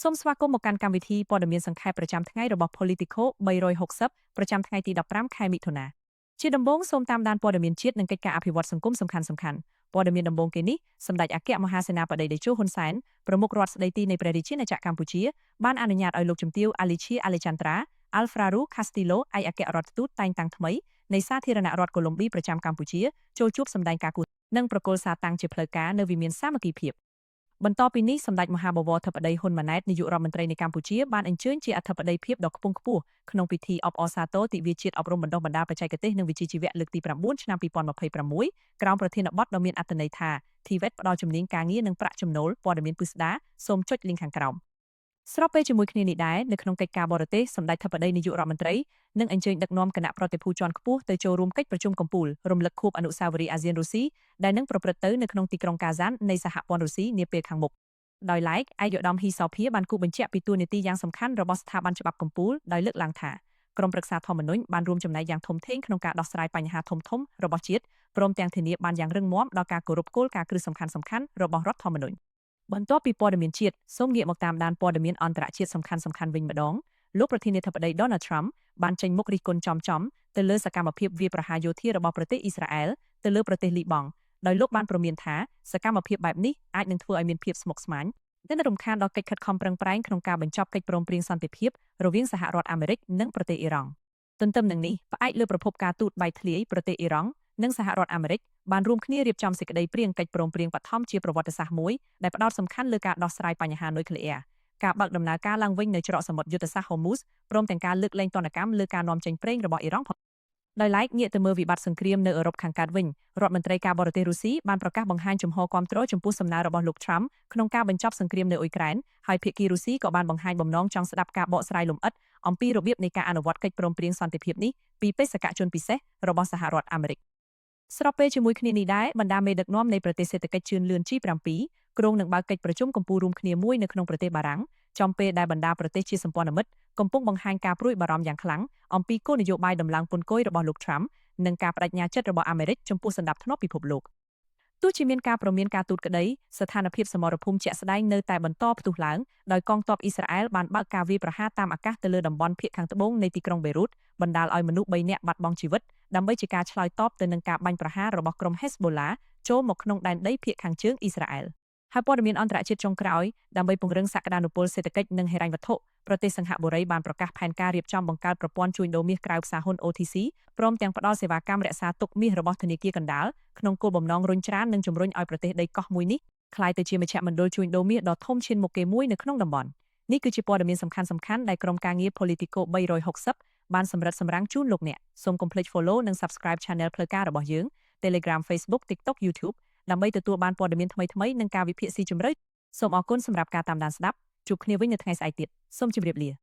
សូមស្វាគមន៍មកកាន់កម្មវិធីព័ត៌មានសង្ខេបប្រចាំថ្ងៃរបស់ Politico 360ប្រចាំថ្ងៃទី15ខែមិថុនាជាដំបូងសូមតាមដានព័ត៌មានជាតិនិងកិច្ចការអភិវឌ្ឍសង្គមសំខាន់ៗព័ត៌មានដំបូងគេនេះសម្ដេចអគ្គមហាសេនាបតីតេជោហ៊ុនសែនប្រមុខរដ្ឋស្ដីទីនៃព្រះរាជាណាចក្រកម្ពុជាបានអនុញ្ញាតឲ្យលោកជំទាវ Alicia Alejandra Alfaro Castillo ឯកអគ្គរដ្ឋទូតតែងតាំងថ្មីនៃសាធារណរដ្ឋកូឡុំប៊ីប្រចាំកម្ពុជាចូលជួបសម្ដែងការគូនិងប្រគល់សារតាំងជាផ្លូវការនៅវិមានសាមគ្គីភាពបន្ទាប់ពីនេះសម្ដេចមហាបវរធិបតីហ៊ុនម៉ាណែតនាយករដ្ឋមន្ត្រីនៃកម្ពុជាបានអញ្ជើញជាអធិបតីភាពដ៏ខ្ពង់ខ្ពស់ក្នុងពិធីអបអរសាទរទិវាជាតិអប់រំបណ្ដុះបណ្ដាលបច្ចេកទេសនិងវិជ្ជាជីវៈលើកទី9ឆ្នាំ2026ក្រោមប្រធានបទដ៏មានអត្ថន័យថា TVET ផ្ដល់ជំនាញការងារនិងប្រាក់ចំណូលព័ត៌មានពិស្ដាសូមចុច link ខាងក្រោមស្របពេលជាមួយគ្នានេះដែរនៅក្នុងកិច្ចការបរទេសសម្ដេចធិបតីនាយករដ្ឋមន្ត្រីនឹងអញ្ជើញដឹកនាំគណៈប្រតិភូជាន់ខ្ពស់ទៅចូលរួមកិច្ចប្រជុំកំពូលរំលឹកខួបអនុស្សាវរីយ៍អាស៊ានរុស្ស៊ីដែលនឹងប្រព្រឹត្តទៅនៅក្នុងទីក្រុងកាហ្សាននៃសហព័ន្ធរុស្ស៊ីនាពេលខាងមុខដោយឡែកឯកឧត្តមហ៊ីសោភាបានគូបញ្ជាក់ពីតួនាទីយ៉ាងសំខាន់របស់ស្ថាប័នច្បាប់កំពូលដោយលើកឡើងថាក្រមប្រឹក្សាធម្មនុញ្ញបានរួមចំណែកយ៉ាងធំធេងក្នុងការដោះស្រាយបញ្ហាធំៗរបស់ជាតិព្រមទាំងធានាបានយ៉ាងរឹងមាំដល់ការគោរពគោលការណ៍គ្រឹះសំខាន់ៗរបស់រដ្ឋធម្មនុញ្ញបន្ទាប់ពីព័ត៌មានជាតិសូមងាកមកតាមដានព័ត៌មានអន្តរជាតិសំខាន់ៗវិញម្ដងលោកប្រធានាធិបតី Donald Trump បានចេញមុខរិះគន់ចំទៅលើសកម្មភាពវាយប្រហារយោធារបស់ប្រទេសអ៊ីស្រាអែលទៅលើប្រទេសលីបង់ដោយលោកបានព្រមានថាសកម្មភាពបែបនេះអាចនឹងធ្វើឲ្យមានភាពស្មុគស្មាញនិងរំខានដល់កិច្ចខិតខំប្រឹងប្រែងក្នុងការបញ្ចប់កិច្ចព្រមព្រៀងសន្តិភាពរវាងសហរដ្ឋអាមេរិកនិងប្រទេសអ៊ីរ៉ង់ទន្ទឹមនឹងនេះផ្អែកលើប្រភពការទូតបែកធ្លាយប្រទេសអ៊ីរ៉ង់និងសហរដ្ឋអាមេរិកបានរួមគ្នារៀបចំសេចក្តីព្រៀងកិច្ចព្រមព្រៀងបឋមជាប្រវត្តិសាស្ត្រមួយដែលផ្ដោតសំខាន់លើការដោះស្រាយបញ្ហានុយក្លេអ៊ែរការបើកដំណើរការឡើងវិញនៅច្រកសមុទ្រយុទ្ធសាស្ត្រ Hormuz ព្រមទាំងការលើកលែងទណ្ឌកម្មលើការនាំចេញប្រេងរបស់អ៊ីរ៉ង់ដោយឡែកងាកទៅមើលវិបត្តិសង្គ្រាមនៅអឺរ៉ុបខាងកើតវិញរដ្ឋមន្ត្រីការបរទេសរុស្ស៊ីបានប្រកាសបង្ហាញជំហរគាំទ្រចំពោះសំណើរបស់លោក Trump ក្នុងការបញ្ចប់សង្គ្រាមនៅអ៊ុយក្រែនហើយភាគីរុស្ស៊ីក៏បានបង្ហាញបំណងចង់ស្ដាប់ការបកស្រាយលម្អិតអំពីរបៀបនៃការអនុវត្តកិច្ចព្រមព្រៀងសន្តិភាពនេះពីបេសកជនពិសេសរបស់សហរដ្ឋអាមេរិកស្របពេលជាមួយគ្នានេះដែរបណ្ដាមេដឹកនាំនៃប្រទេសសេដ្ឋកិច្ចជឿនលឿន G7 គ្រោងនឹងបើកកិច្ចប្រជុំកំពូលរួមគ្នាមួយនៅក្នុងប្រទេសបារាំងចំពេលដែលបណ្ដាប្រទេសជាសម្ព័ន្ធមិត្តកំពុងបង្ហាញការព្រួយបារម្ភយ៉ាងខ្លាំងអំពីគោលនយោបាយដំឡើងពន្ធគយរបស់លោក Trump និងការបដិញ្ញាចិត្តរបស់អាមេរិកចំពោះសន្តិភាពពិភពលោកទោះជាមានការព្រមានការទូតក្តីស្ថានភាពសមរភូមិជាក់ស្ដែងនៅតែបន្តផ្ទុះឡើងដោយកងទ័ពអ៊ីស្រាអែលបានបើកការវាយប្រហារតាមអាកាសទៅលើតំបន់ភាគខាងត្បូងនៃទីក្រុងបេរុតបណ្ដាលឲ្យមនុស្ស3នាក់បាត់បង់ជីវិតដើម្បីជាការឆ្លើយតបទៅនឹងការបាញ់ប្រហាររបស់ក្រុម Hezbollah ចូលមកក្នុងដែនដីភាគខាងជើងអ៊ីស្រាអែលហើយព័ត៌មានអន្តរជាតិចុងក្រោយដើម្បីពង្រឹងសក្តានុពលសេដ្ឋកិច្ចនិងហិរញ្ញវត្ថុប្រទេសសិង្ហបុរីបានប្រកាសផែនការរៀបចំបង្កើតប្រព័ន្ធជួញដូរមាសក្រៅផ្សារហ៊ុន OTC ព្រមទាំងផ្ដល់សេវាកម្មរក្សាទុកមាសរបស់ធនាគារកណ្ដាលក្នុងគោលបំណងរុញច្រាននិងជំរុញឲ្យប្រទេសដីកោះមួយនេះក្លាយទៅជាមជ្ឈមណ្ឌលជួញដូរមាសដ៏ធំឈានមុខគេមួយនៅក្នុងតំបន់នេះគឺជាព័ត៌មានសំខាន់ៗដែលក្រុមការងារ Politico 360បានសម្រិតសម្រាំងជូនលោកអ្នកសូមកុំភ្លេច follow និង subscribe channel ផ្លូវការរបស់យើង Telegram Facebook TikTok YouTube ដើម្បីទទួលបានព័ត៌មានថ្មីៗនិងការវិភាគស៊ីជម្រៅសូមអរគុណសម្រាប់ការតាមដានស្ដាប់ជួបគ្នាវិញនៅថ្ងៃស្អែកទៀតសូមជម្រាបលា